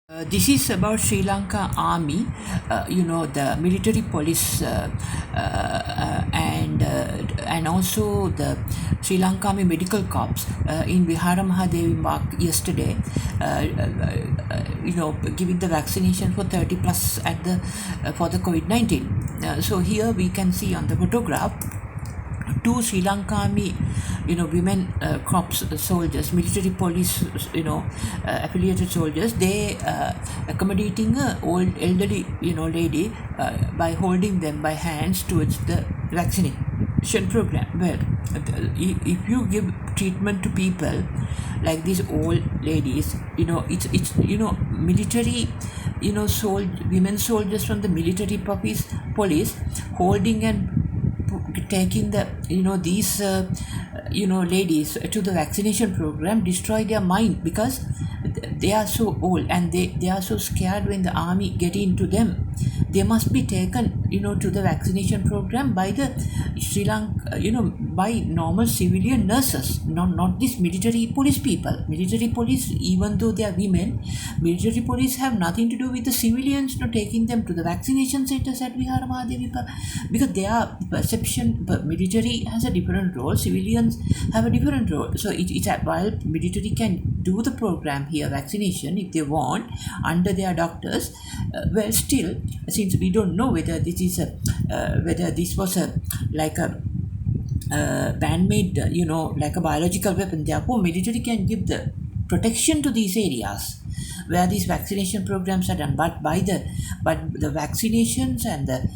This is about Sri Lanka Army, the military police, and also the Sri Lanka Army Medical Corps in Vihara Maha Devi Mark yesterday, giving the vaccination for 30 plus at the for the Covid-19. So here we can see on the photograph two Sri Lanka Army, women corps soldiers, military police, affiliated soldiers. They accommodating a old elderly, lady by holding them by hands towards the vaccination program. Well, if you give treatment to people like these old ladies, it's military, women soldiers from the military police holding and taking the these ladies to the vaccination program destroy their mind, because they are so old and they are so scared when the army get into them. They must be taken to the vaccination program by the Sri Lanka, by normal civilian nurses, not these military police people. Military police, even though they are women, military police have nothing to do with the civilians taking them to the vaccination centers at Vihara Mahadevi, because their perception, military has a different role, civilians have a different role. So it's while military can do the program here, vaccination, if they want under their doctors, well, still, since we don't know whether this is whether this was a like a man-made, like a biological weapon. Therefore, military can give the protection to these areas where these vaccination programs are done. But the vaccinations and the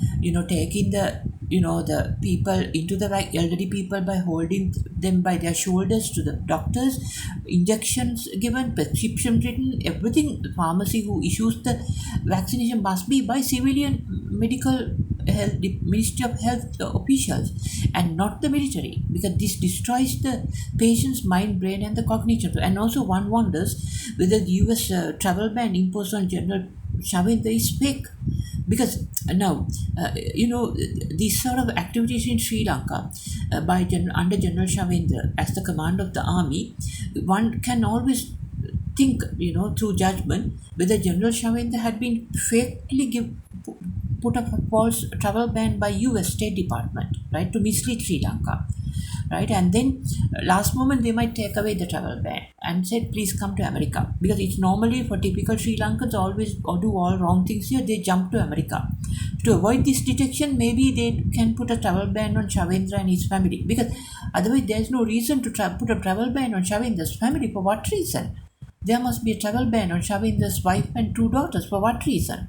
taking the the people into the elderly people by holding them by their shoulders to the doctors, injections given, prescription written, everything. Pharmacy who issues the vaccination must be by civilian medical health, Ministry of Health officials, and not the military, because this destroys the patient's mind, brain, and the cognition. And also, one wonders whether the US travel ban imposed on General Shavendra is fake, because now these sort of activities in Sri Lanka under General Shavendra as the command of the army, one can always think through judgment whether General Shavendra had been fakely put up a false travel ban by US State Department, right, to mislead Sri Lanka, right? And then last moment they might take away the travel ban and said, please come to America, because it's normally for typical Sri Lankans always do all wrong things here, they jump to America. To avoid this detection, maybe they can put a travel ban on Shavendra and his family, because otherwise there's no reason to put a travel ban on Shavendra's family. For what reason? There must be a travel ban on Shavendra's wife and two daughters. For what reason?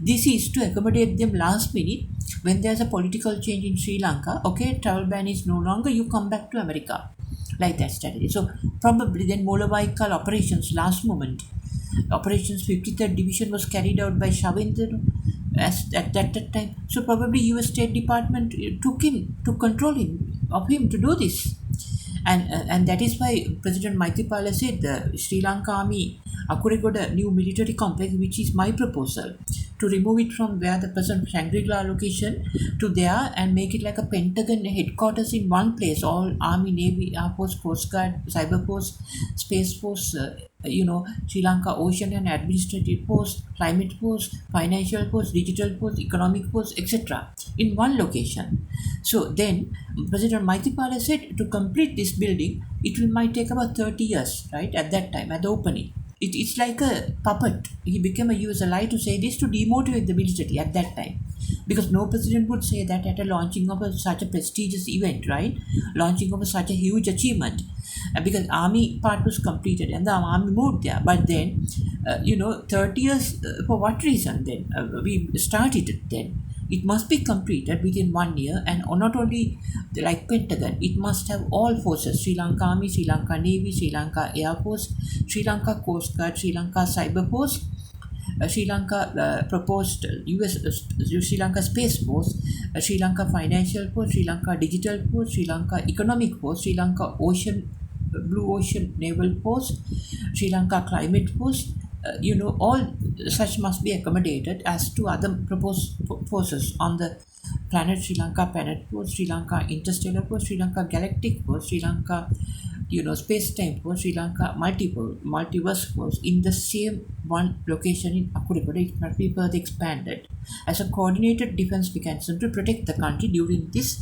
This is to accommodate them last minute when there's a political change in Sri Lanka. Okay, travel ban is no longer, you come back to America. Like that strategy. So probably then Molavaikal operations last moment. Operations 53rd Division was carried out by Shavendra at that time. So probably US State Department took control of him to do this. And that is why President Maithripala said the Sri Lanka Army Akuregoda new military complex, which is my proposal, to remove it from where the present Shangri-La location to there and make it like a Pentagon headquarters in one place. All Army, Navy, Air Force, Coast Guard, Cyber Force, Space Force, Sri Lanka Ocean and Administrative Force, Climate Force, Financial Force, Digital Force, Economic Force, etc. in one location. So then President Maithripala said to complete this building, might take about 30 years, right, at that time, at the opening. It's like a puppet. He became a US ally to say this to demotivate the military at that time. Because no president would say that at a launching of such a prestigious event, right? Launching of such a huge achievement. Because army part was completed and the army moved there. But then, 30 years, for what reason then? We started it then. It must be completed within 1 year, and not only like Pentagon, it must have all forces: Sri Lanka Army, Sri Lanka Navy, Sri Lanka Air Force, Sri Lanka Coast Guard, Sri Lanka Cyber Force, Sri Lanka proposed US Sri Lanka Space Force, Sri Lanka Financial Force, Sri Lanka Digital Force, Sri Lanka Economic Force, Sri Lanka Blue Ocean Naval Force, Sri Lanka Climate Force. All such must be accommodated as to other proposed forces on the planet: Sri Lanka Planet Force, Sri Lanka Interstellar Force, Sri Lanka Galactic Force, Sri Lanka space-time for Sri Lanka multiverse was in the same one location in Akuripura. It must be further expanded as a coordinated defense mechanism to protect the country during this